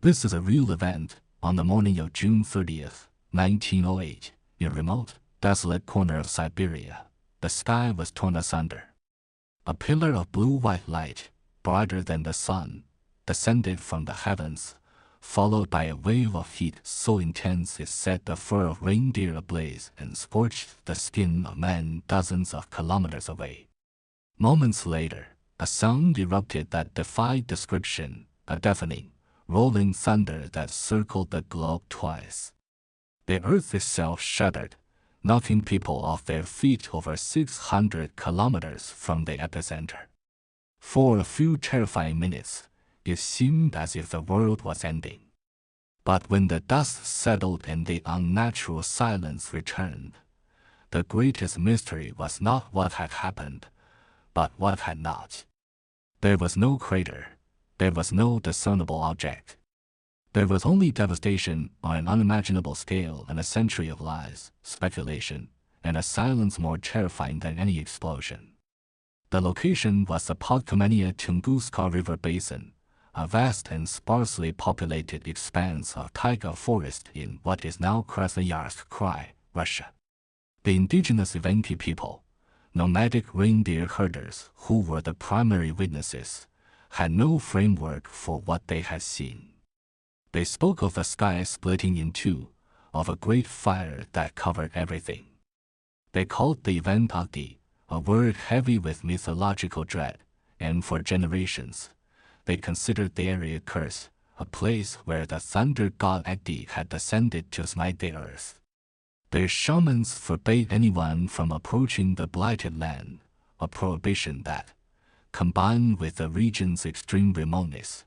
This is a real event. On the morning of June 30th, 1908, in a remote, desolate corner of Siberia, the sky was torn asunder. A pillar of blue-white light, brighter than the sun, descended from the heavens, followed by a wave of heat so intense it set the fur of reindeer ablaze and scorched the skin of men dozens of kilometers away. Moments later, a sound erupted that defied description, a deafening, rolling thunder that circled the globe twice. The earth itself shuddered, knocking people off their feet over 600 kilometers from the epicenter. For a few terrifying minutes, it seemed as if the world was ending. But when the dust settled and the unnatural silence returned, the greatest mystery was not what had happened, but what had not. There was no crater. There was no discernible object. There was only devastation on an unimaginable scale and a century of lies, speculation, and a silence more terrifying than any explosion. The location was the Podkamenia Tunguska River Basin, a vast and sparsely populated expanse of taiga forest in what is now Krasnoyarsk Krai, Russia. The indigenous Evenki people, nomadic reindeer herders who were the primary witnesses, had no framework for what they had seen. They spoke of the sky splitting in two, of a great fire that covered everything. They called the event Agni, a word heavy with mythological dread, and for generations, they considered the area cursed, a place where the thunder god Agni had descended to smite the earth. Their shamans forbade anyone from approaching the blighted land, a prohibition that, combined with the region's extreme remoteness,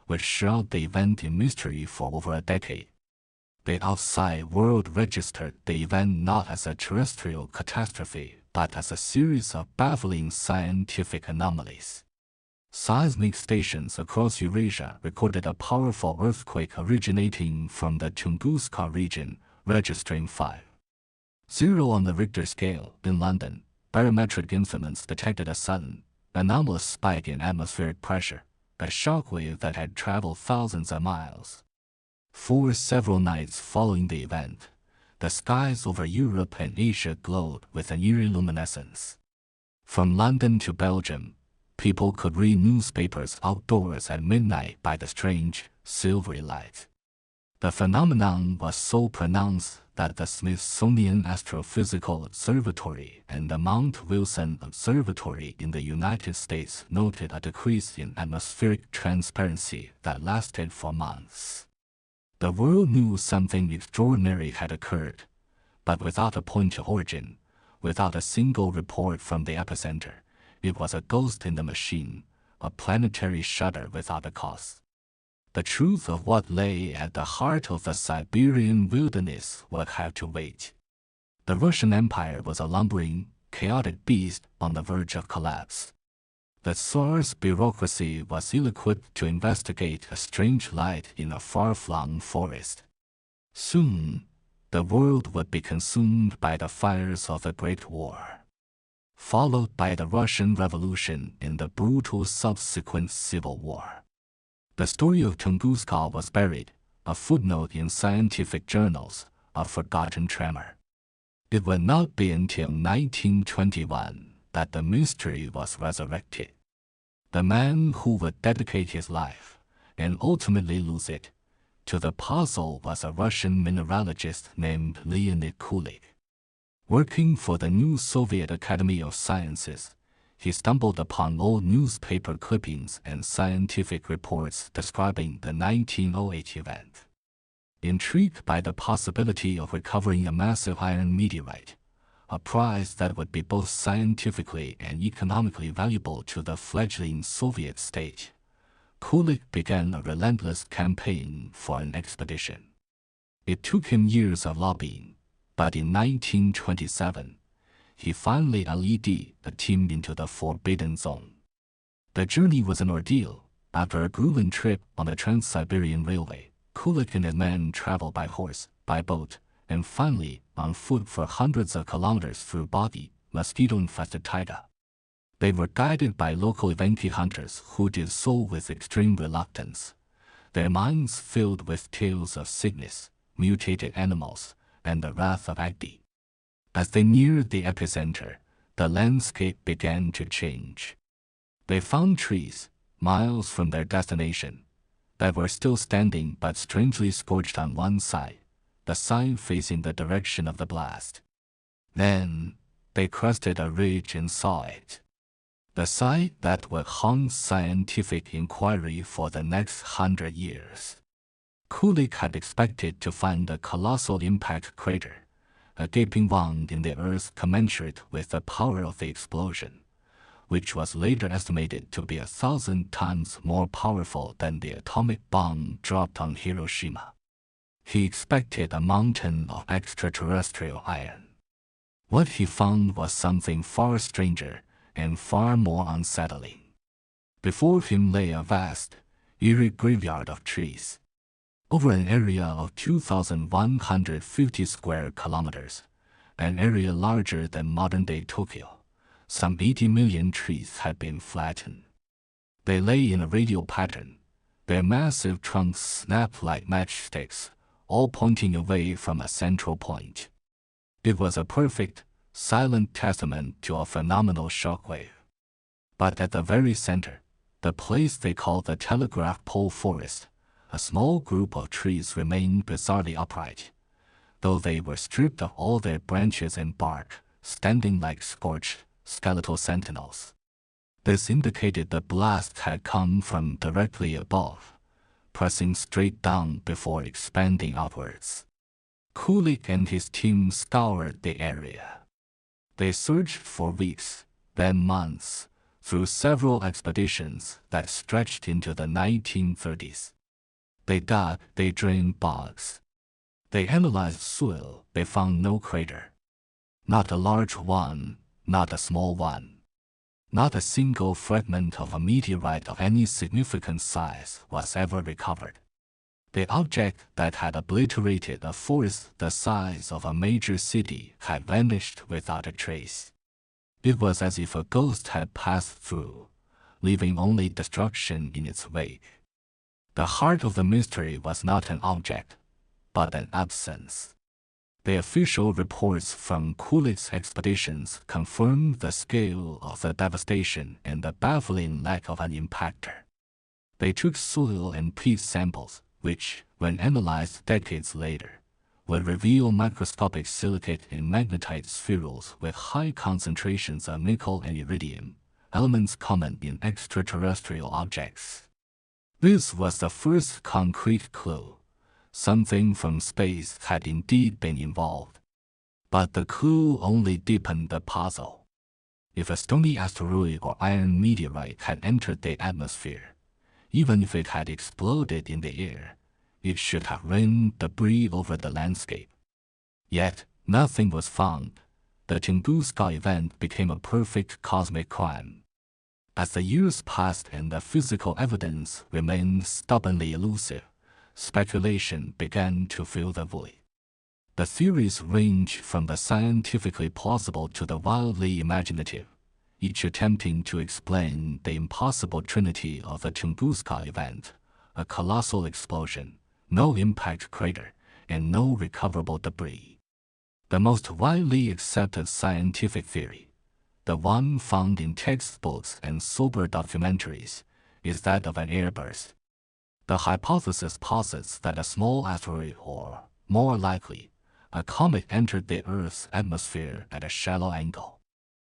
would shroud the event in mystery for over a decade. The outside world registered the event not as a terrestrial catastrophe, but as a series of baffling scientific anomalies. Seismic stations across Eurasia recorded a powerful earthquake originating from the Tunguska region, registering 5.0 on the Richter scale. In London, barometric instruments detected a sudden, anomalous spike in atmospheric pressure, a shockwave that had traveled thousands of miles. For several nights following the event, the skies over Europe and Asia glowed with an eerie luminescence. From London to Belgium, people could read newspapers outdoors at midnight by the strange, silvery light. The phenomenon was so pronounced that the Smithsonian Astrophysical Observatory and the Mount Wilson Observatory in the United States noted a decrease in atmospheric transparency that lasted for months. The world knew something extraordinary had occurred, but without a point of origin, without a single report from the epicenter. It was a ghost in the machine, a planetary shudder without a cause. The truth of what lay at the heart of the Siberian wilderness would have to wait. The Russian Empire was a lumbering, chaotic beast on the verge of collapse. The Tsar's bureaucracy was ill-equipped to investigate a strange light in a far-flung forest. Soon, the world would be consumed by the fires of the Great War, followed by the Russian Revolution and the brutal subsequent Civil War. The story of Tunguska was buried, a footnote in scientific journals, a forgotten tremor. It would not be until 1921 that the mystery was resurrected. The man who would dedicate his life, and ultimately lose it, to the puzzle was a Russian mineralogist named Leonid Kulik. Working for the new Soviet Academy of Sciences, he stumbled upon old newspaper clippings and scientific reports describing the 1908 event. Intrigued by the possibility of recovering a massive iron meteorite, a prize that would be both scientifically and economically valuable to the fledgling Soviet state, Kulik began a relentless campaign for an expedition. It took him years of lobbying, but in 1927, he finally led the team into the Forbidden Zone. The journey was an ordeal. After a grueling trip on the Trans-Siberian Railway, Kulik and his men traveled by horse, by boat, and finally on foot for hundreds of kilometers through boggy, mosquito-infested taiga. They were guided by local Evenki hunters who did so with extreme reluctance, their minds filled with tales of sickness, mutated animals, and the wrath of Agni. As they neared the epicenter, the landscape began to change. They found trees, miles from their destination, that were still standing but strangely scorched on one side, the side facing the direction of the blast. Then, they crested a ridge and saw it. The side that would haunt scientific inquiry for the next 100 years. Kulik had expected to find a colossal impact crater, a gaping wound in the earth commensurate with the power of the explosion, which was later estimated to be 1,000 times more powerful than the atomic bomb dropped on Hiroshima. He expected a mountain of extraterrestrial iron. What he found was something far stranger and far more unsettling. Before him lay a vast, eerie graveyard of trees. Over an area of 2,150 square kilometers, an area larger than modern-day Tokyo, some 80 million trees had been flattened. They lay in a radial pattern, their massive trunks snapped like matchsticks, all pointing away from a central point. It was a perfect, silent testament to a phenomenal shockwave. But at the very center, the place they called the telegraph pole forest, a small group of trees remained bizarrely upright, though they were stripped of all their branches and bark, standing like scorched, skeletal sentinels. This indicated the blast had come from directly above, pressing straight down before expanding outwards. Kulik and his team scoured the area. They searched for weeks, then months, through several expeditions that stretched into the 1930s. They dug, they drained bogs. They analyzed soil, they found no crater. Not a large one, not a small one. Not a single fragment of a meteorite of any significant size was ever recovered. The object that had obliterated a forest the size of a major city had vanished without a trace. It was as if a ghost had passed through, leaving only destruction in its wake. The heart of the mystery was not an object, but an absence. The official reports from Kulik's expeditions confirmed the scale of the devastation and the baffling lack of an impactor. They took soil and peat samples, which, when analyzed decades later, would reveal microscopic silicate and magnetite spherules with high concentrations of nickel and iridium, elements common in extraterrestrial objects. This was the first concrete clue. Something from space had indeed been involved. But the clue only deepened the puzzle. If a stony asteroid or iron meteorite had entered the atmosphere, even if it had exploded in the air, it should have rained debris over the landscape. Yet, nothing was found. The Tunguska event became a perfect cosmic crime. As the years passed and the physical evidence remained stubbornly elusive, speculation began to fill the void. The theories range from the scientifically plausible to the wildly imaginative, each attempting to explain the impossible trinity of the Tunguska event: a colossal explosion, no impact crater, and no recoverable debris. The most widely accepted scientific theory, the one found in textbooks and sober documentaries, is that of an airburst. The hypothesis posits that a small asteroid or, more likely, a comet entered the Earth's atmosphere at a shallow angle.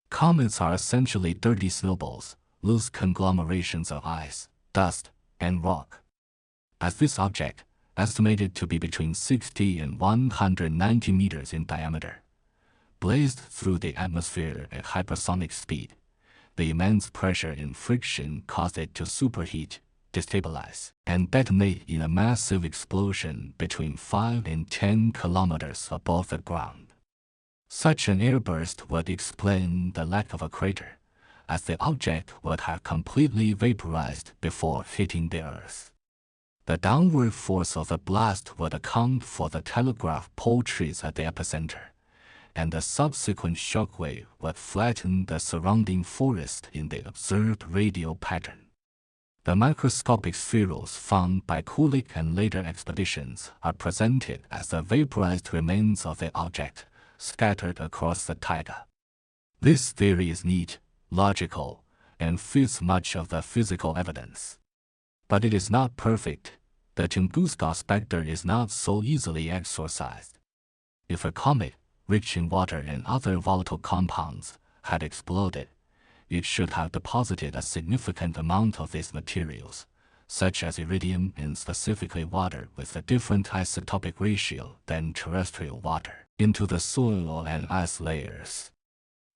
Comets are essentially dirty snowballs, loose conglomerations of ice, dust, and rock. As this object, estimated to be between 60 and 190 meters in diameter, blazed through the atmosphere at hypersonic speed, the immense pressure and friction caused it to superheat, destabilize, and detonate in a massive explosion between 5 and 10 kilometers above the ground. Such an airburst would explain the lack of a crater, as the object would have completely vaporized before hitting the Earth. The downward force of the blast would account for the telegraph pole trees at the epicenter, and the subsequent shockwave would flatten the surrounding forest in the observed radial pattern. The microscopic spherules found by Kulik and later expeditions are presented as the vaporized remains of the object scattered across the taiga. This theory is neat, logical, and fits much of the physical evidence. But it is not perfect. The Tunguska specter is not so easily exorcised. If a comet, rich in water and other volatile compounds, had exploded, it should have deposited a significant amount of these materials, such as iridium and specifically water with a different isotopic ratio than terrestrial water, into the soil and ice layers.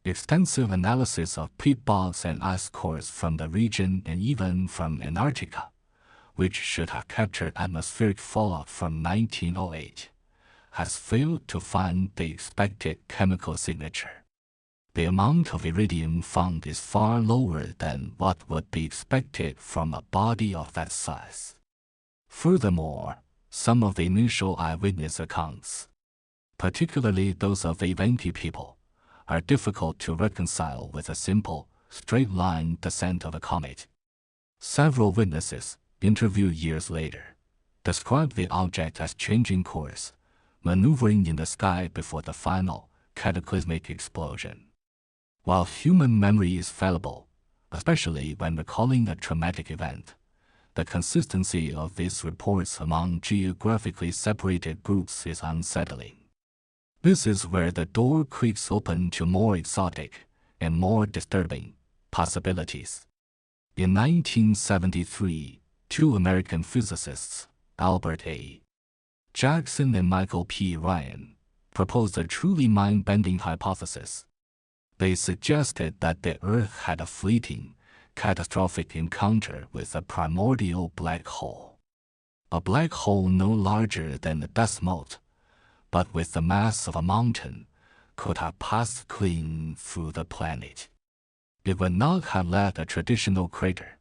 Extensive analysis of peat bogs and ice cores from the region and even from Antarctica, which should have captured atmospheric fallout from 1908, has failed to find the expected chemical signature. The amount of iridium found is far lower than what would be expected from a body of that size. Furthermore, some of the initial eyewitness accounts, particularly those of the eventee people, are difficult to reconcile with a simple, straight-line descent of a comet. Several witnesses, interviewed years later, described the object as changing course, maneuvering in the sky before the final, cataclysmic explosion. While human memory is fallible, especially when recalling a traumatic event, the consistency of these reports among geographically separated groups is unsettling. This is where the door creaks open to more exotic and more disturbing possibilities. In 1973, two American physicists, Albert A. Jackson and Michael P. Ryan, proposed a truly mind-bending hypothesis. They suggested that the Earth had a fleeting, catastrophic encounter with a primordial black hole. A black hole no larger than a dust mote, but with the mass of a mountain, could have passed clean through the planet. It would not have left a traditional crater,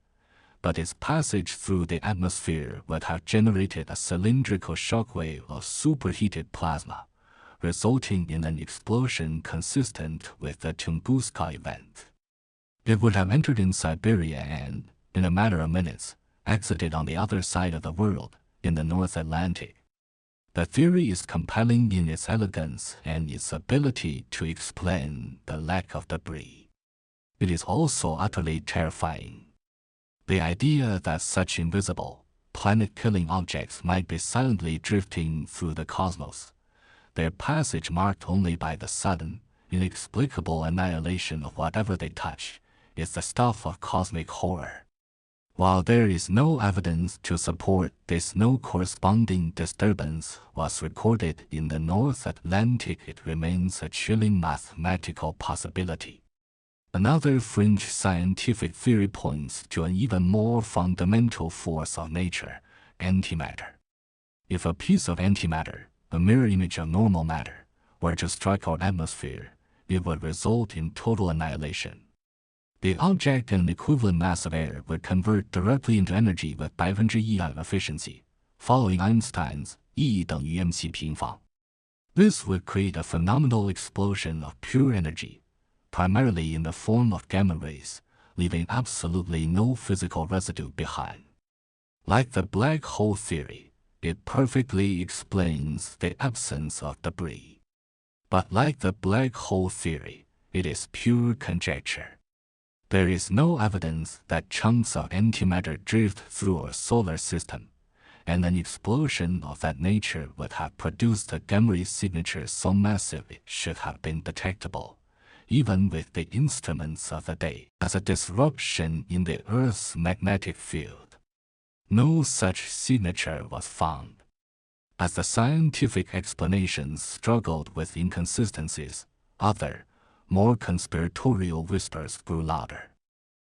but its passage through the atmosphere would have generated a cylindrical shockwave of superheated plasma, resulting in an explosion consistent with the Tunguska event. It would have entered in Siberia and, in a matter of minutes, exited on the other side of the world, in the North Atlantic. The theory is compelling in its elegance and its ability to explain the lack of debris. It is also utterly terrifying. The idea that such invisible, planet-killing objects might be silently drifting through the cosmos, their passage marked only by the sudden, inexplicable annihilation of whatever they touch, is the stuff of cosmic horror. While there is no evidence to support this, no corresponding disturbance was recorded in the North Atlantic. It remains a chilling mathematical possibility. Another fringe scientific theory points to an even more fundamental force of nature, antimatter. If a piece of antimatter, a mirror image of normal matter, were to strike our atmosphere, it would result in total annihilation. The object and equivalent mass of air would convert directly into energy with 100% efficiency, following Einstein's E等于mc平方. This would create a phenomenal explosion of pure energy, primarily in the form of gamma rays, leaving absolutely no physical residue behind. Like the black hole theory, it perfectly explains the absence of debris. But like the black hole theory, it is pure conjecture. There is no evidence that chunks of antimatter drift through our solar system, and an explosion of that nature would have produced a gamma ray signature so massive it should have been detectable, even with the instruments of the day, as a disruption in the Earth's magnetic field. No such signature was found. As the scientific explanations struggled with inconsistencies, other, more conspiratorial whispers grew louder.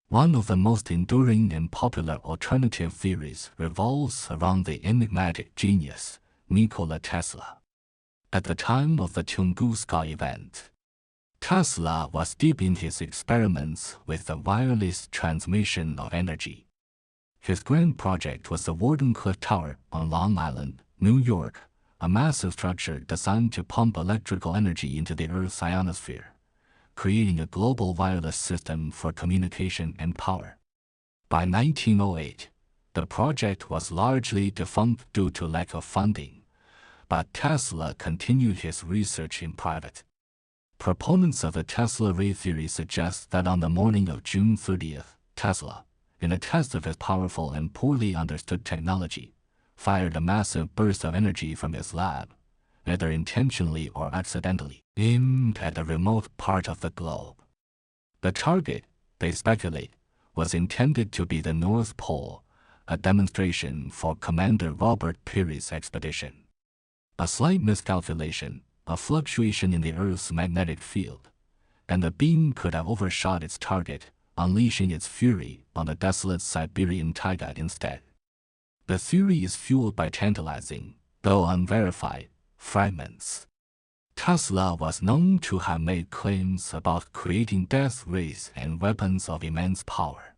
One of the most enduring and popular alternative theories revolves around the enigmatic genius, Nikola Tesla. At the time of the Tunguska event, Tesla was deep in his experiments with the wireless transmission of energy. His grand project was the Wardenclyffe Tower on Long Island, New York, a massive structure designed to pump electrical energy into the Earth's ionosphere, creating a global wireless system for communication and power. By 1908, the project was largely defunct due to lack of funding, but Tesla continued his research in private. Proponents of the Tesla ray theory suggest that on the morning of June 30th, Tesla, in a test of his powerful and poorly understood technology, fired a massive burst of energy from his lab, whether intentionally or accidentally, aimed at a remote part of the globe. The target, they speculate, was intended to be the North Pole, a demonstration for Commander Robert Peary's expedition. A slight miscalculation, a fluctuation in the Earth's magnetic field, and the beam could have overshot its target, unleashing its fury on the desolate Siberian taiga instead. The theory is fueled by tantalizing, though unverified, fragments. Tesla was known to have made claims about creating death rays and weapons of immense power.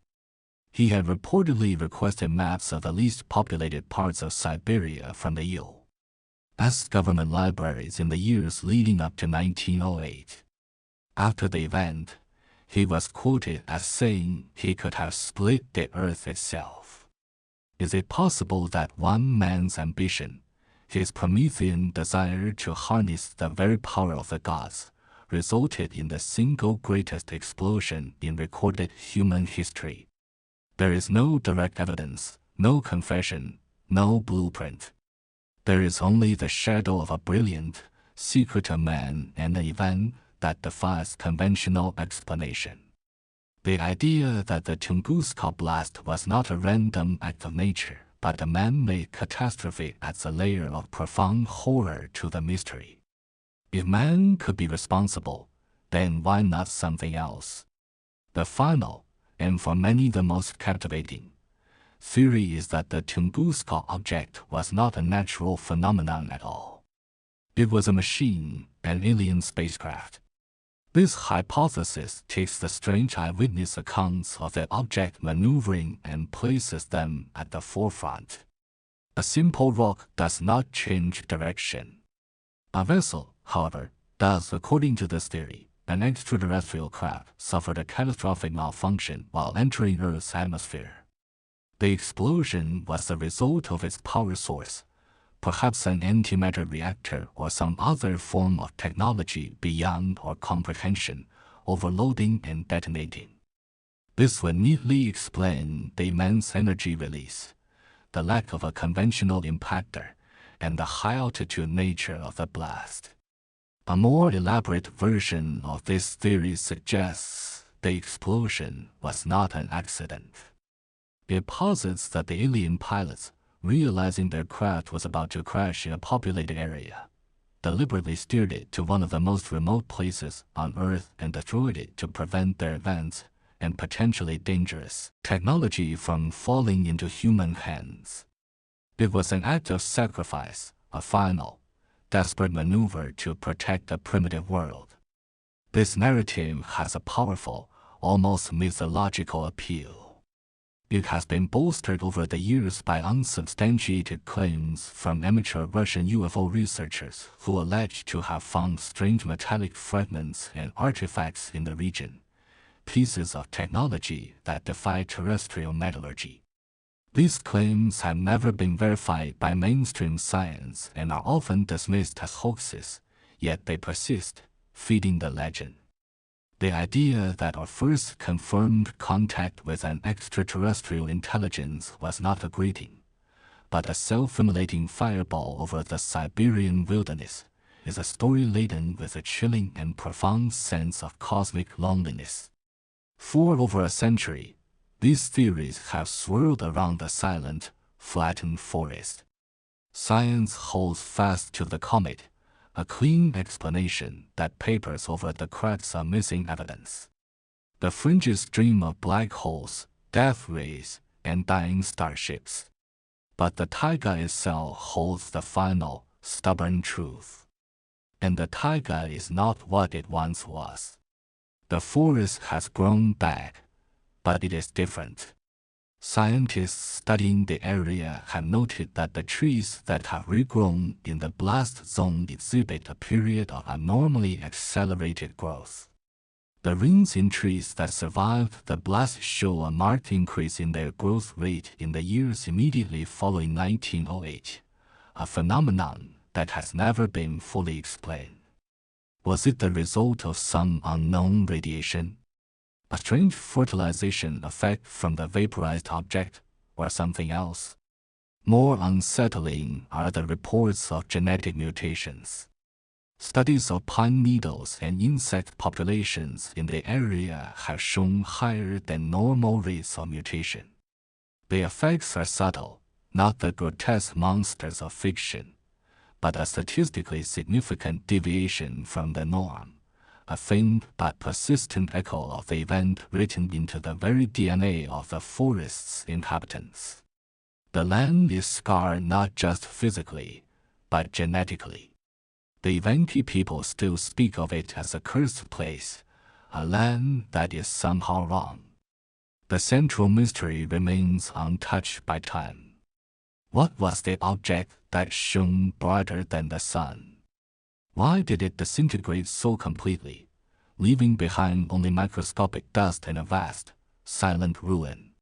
He had reportedly requested maps of the least populated parts of Siberia from the U.S. government libraries in the years leading up to 1908. After the event, he was quoted as saying he could have split the Earth itself. Is it possible that one man's ambition, his Promethean desire to harness the very power of the gods, resulted in the single greatest explosion in recorded human history? There is no direct evidence, no confession, no blueprint. There is only the shadow of a brilliant, secret man and an event that defies conventional explanation. The idea that the Tunguska blast was not a random act of nature, but a man-made catastrophe adds a layer of profound horror to the mystery. If man could be responsible, then why not something else? The final, and for many the most captivating, theory is that the Tunguska object was not a natural phenomenon at all. It was a machine, an alien spacecraft. This hypothesis takes the strange eyewitness accounts of the object maneuvering and places them at the forefront. A simple rock does not change direction. A vessel, however, does. According to this theory, an extraterrestrial craft suffered a catastrophic malfunction while entering Earth's atmosphere. The explosion was the result of its power source, perhaps an antimatter reactor or some other form of technology beyond our comprehension, overloading and detonating. This would neatly explain the immense energy release, the lack of a conventional impactor, and the high-altitude nature of the blast. A more elaborate version of this theory suggests the explosion was not an accident. It posits that the alien pilots, realizing their craft was about to crash in a populated area, deliberately steered it to one of the most remote places on Earth and destroyed it to prevent their advanced and potentially dangerous technology from falling into human hands. It was an act of sacrifice, a final, desperate maneuver to protect a primitive world. This narrative has a powerful, almost mythological appeal. It has been bolstered over the years by unsubstantiated claims from amateur Russian UFO researchers who allege to have found strange metallic fragments and artifacts in the region, pieces of technology that defy terrestrial metallurgy. These claims have never been verified by mainstream science and are often dismissed as hoaxes, yet they persist, feeding the legend. The idea that our first confirmed contact with an extraterrestrial intelligence was not a greeting, but a self-immolating fireball over the Siberian wilderness, is a story laden with a chilling and profound sense of cosmic loneliness. For over a century, these theories have swirled around the silent, flattened forest. Science holds fast to the comet, a clean explanation that papers over the cracks are missing evidence. The fringes dream of black holes, death rays, and dying starships. But the taiga itself holds the final, stubborn truth. And the taiga is not what it once was. The forest has grown back, but it is different. Scientists studying the area have noted that the trees that have regrown in the blast zone exhibit a period of abnormally accelerated growth. The rings in trees that survived the blast show a marked increase in their growth rate in the years immediately following 1908, a phenomenon that has never been fully explained. Was it the result of some unknown radiation? A strange fertilization effect from the vaporized object, or something else? More unsettling are the reports of genetic mutations. Studies of pine needles and insect populations in the area have shown higher than normal rates of mutation. The effects are subtle, not the grotesque monsters of fiction, but a statistically significant deviation from the norm, a faint but persistent echo of the event written into the very DNA of the forest's inhabitants. The land is scarred not just physically, but genetically. The Evenki people still speak of it as a cursed place, a land that is somehow wrong. The central mystery remains untouched by time. What was the object that shone brighter than the sun? Why did it disintegrate so completely, leaving behind only microscopic dust and a vast, silent ruin?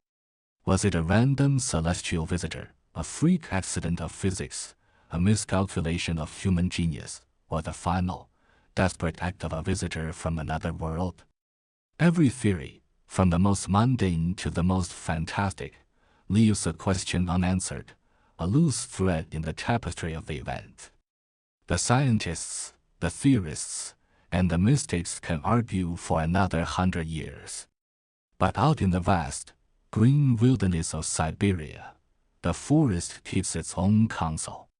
Was it a random celestial visitor, a freak accident of physics, a miscalculation of human genius, or the final, desperate act of a visitor from another world? Every theory, from the most mundane to the most fantastic, leaves a question unanswered, a loose thread in the tapestry of the event. The scientists, the theorists, and the mystics can argue for another 100 years. But out in the vast, green wilderness of Siberia, the forest keeps its own counsel.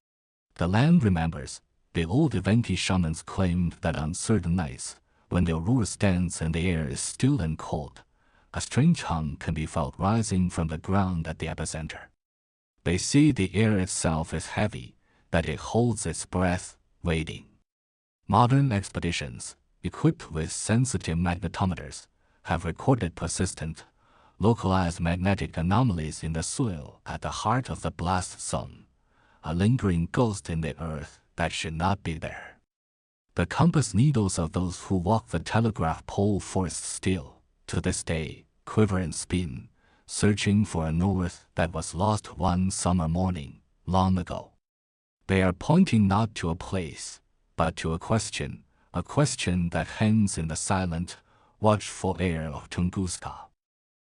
The land remembers. The old Evenki shamans claimed that on certain nights, when the aurora stands and the air is still and cold, a strange hum can be felt rising from the ground at the epicenter. They say the air itself is heavy, that it holds its breath, waiting. Modern expeditions, equipped with sensitive magnetometers, have recorded persistent, localized magnetic anomalies in the soil at the heart of the blast zone, a lingering ghost in the earth that should not be there. The compass needles of those who walk the telegraph pole forest still, to this day, quiver and spin, searching for a north that was lost one summer morning, long ago. They are pointing not to a place, but to a question that hangs in the silent, watchful air of Tunguska.